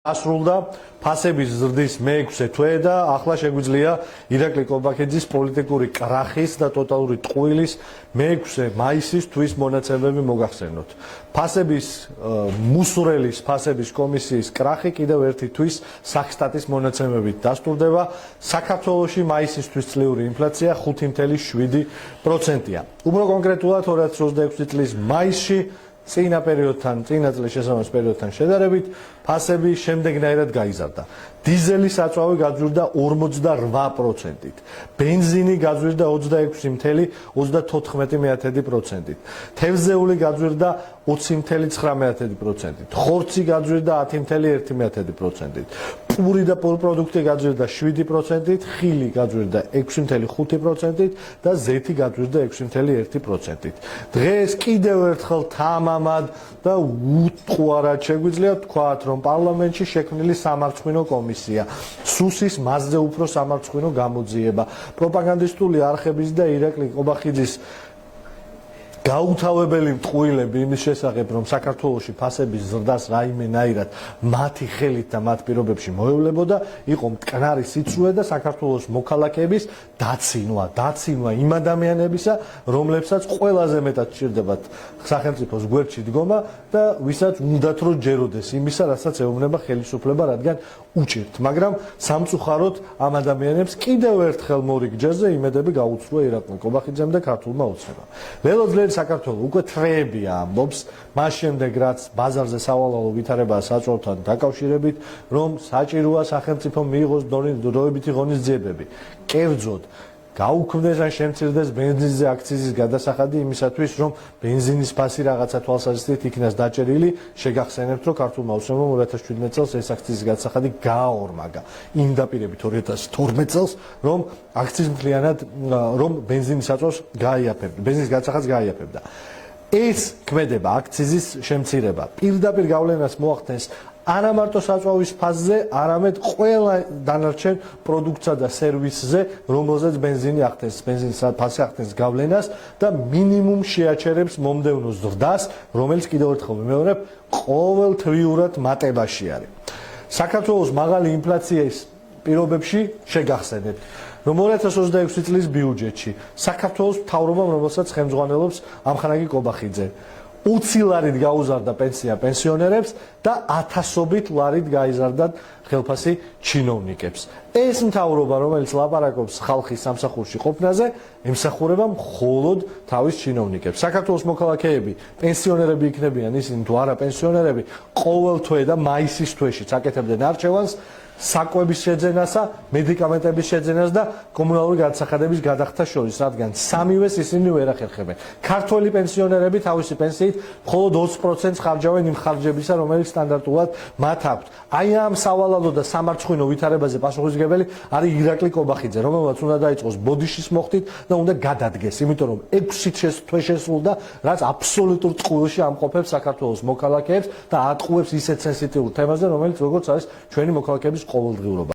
ასრულდა ფასების ზრდის მე-6 თვე და ახლა შეგვიძლია ირაკლი კობაქიძის პოლიტიკური კრახის და ტოტალური ტყუილის მე-6 მაისის თვის მონაცემები მოგახსენოთ. ფასების მუსურელის ფასების კომისიის კრახი კიდევ ერთი თვის სახსტატის მონაცემებით დასტურდება. საქართველოში მაისის თვის წლიური ინფლაცია 5.7%-ია. უფრო კონკრეტულად 2026 წლის მაისში წინა წლის შესაბამის პერიოდთან შედარებით ფასები შემდეგნაირად გაიზარდა. დიზელის საწვავი გაძვირდა 48%-ით, ბენზინი გაძვირდა 26.34%-ით, თევზეული გაძვირდა 20.9%-ით, ხორცი გაძვირდა 10.1%-ით, პური და პურპროდუქტი გაძვირდა 7%-ით, ხილი გაძვირდა 6.5%-ით და ზეთი გაძვირდა 6.1%-ით. დღეს კიდევ ერთხელ თამამად და უტყუარად შეგვიძლია ვთქვათ, რომ პარლამენტში შექმნილი სამარცხვინო კომისია, სუსის მასზე უფრო სამარცხვინო გამოძიება, პროპაგანდისტული არხების და ირაკლი კობაქიძის გაუთავებელი მტყუილები იმის შესახებ, რომ საქართველოში ფასების ზრდას რაიმენაირად მათი ხელით და მათ პირობებში მოევლებოდა, იყო მტკნარი სიცრუე და საქართველოს მოქალაქეების დაცინვა იმ ადამიანებისა, რომლებსაც ყველაზე მეტად სჭირდებათ სახელმწიფოს გვერდში დგომა და ვისაც უნდათ რომ ჯეროდეს იმისა, რასაც ეუბნება ხელისუფლება, რადგან უჭირთ. მაგრამ სამწუხაროდ ამ ადამიანებს კიდევ ერთხელ მორიგჯერზე იმედები გაუცრუა ირაკლი კობაქიძემ და ქართულმა ოცნებამ. ველოძლიერი საქართველოს უკვე თრეებია ამბობს, მას შემდეგ რაც ბაზარზე სავალალო ვითარებაა საწვავთან დაკავშირებით, რომ საჭიროა სახელმწიფომ მიიღოს დროებითი ღონისძიებები. კერძოდ გაუქმდეს ან შემცირდეს ბენზინზე აქციზის გადასახადი იმისათვის, რომ ბენზინის ფასი რაღაცა თვალსაზრისით იქნას დაჭერილი. შეგახსენებთ, რომ ქართულმა ოცნებამ 2017 წელს ეს აქციზის გადასახადი გააორმაგა. იმ დაპირებით 2012 წელს, რომ აქციზ მთლიანად რომ ბენზინის საწვავს გაიაფებდა, ბენზინის გადასახადს გაიაფებდა. ეს ქმედება აქციზის შემცირება პირდაპირ გავლენას მოახდენს არა მარტო საწვავის ფასზე, არამედ ყველა დანარჩენ პროდუქტსა და სერვისზე, რომელზეც ბენზინი ახდენს, ბენზინის ფასი ახდენს გავლენას და მინიმუმ შეაჩერებს მომდევნო ზრდას, რომელიც კიდევ ერთხელ ვიმეორებ, ყოველთვიურად მატებაში არის. საქართველოს მაღალი ინფლაციის პირობებში შეგახსენებთ, რომ 2026 წლის ბიუჯეტში საქართველოს მთავრობამ, რომელსაც ხელმძღვანელობს ამხანაგი კობახიძე, 20 ლარით გაუზარდა პენსია პენსიონერებს და 1000-ობით ლარით გაიზარდათ ხელფასი ჩინოვნიკებს. ეს მთავრობა, რომელიც ლაპარაკობს ხალხის სამსახურში ყოფნაზე, ემსახურება მხოლოდ თავის ჩინოვნიკებს. საქართველოს მოქალაქეები, პენსიონერები იქნებიან ისინი თუ არა პენსიონერები, ყოველ თვე და მაისის თვეში აკეთებდნენ არჩევანს საკვების შეძენასა, მედიკამენტების შეძენას და კომუნალური გადასახადების გადახდას შორის, რადგან სამივეს ისინი ვერ ახერხებენ. ქართველი პენსიონერები თავისი პენსიით მხოლოდ 20%-ს ხარჯავენ იმ ხარჯებისა, რომელიც სტანდარტულად მათ აქვთ. აი ამ სავალალო და სამარცხვინო ვითარებაზე პასუხისმგებელი არის ირაკლი კობაქიძე, რომელმაც უნდა დაიწყოს ბოდიშის მოხდით და უნდა გადადგეს, იმიტომ რომ 6 თვე შესრულდა, რაც აბსოლუტურ წყვილში ამყოფებს საქართველოს მოქალაქეებს და ატყუებს ისეთ სენსიტიურ თემაზე, რომელიც როგორც არის ჩვენი მოქალაქეების ყოველდღიურობა.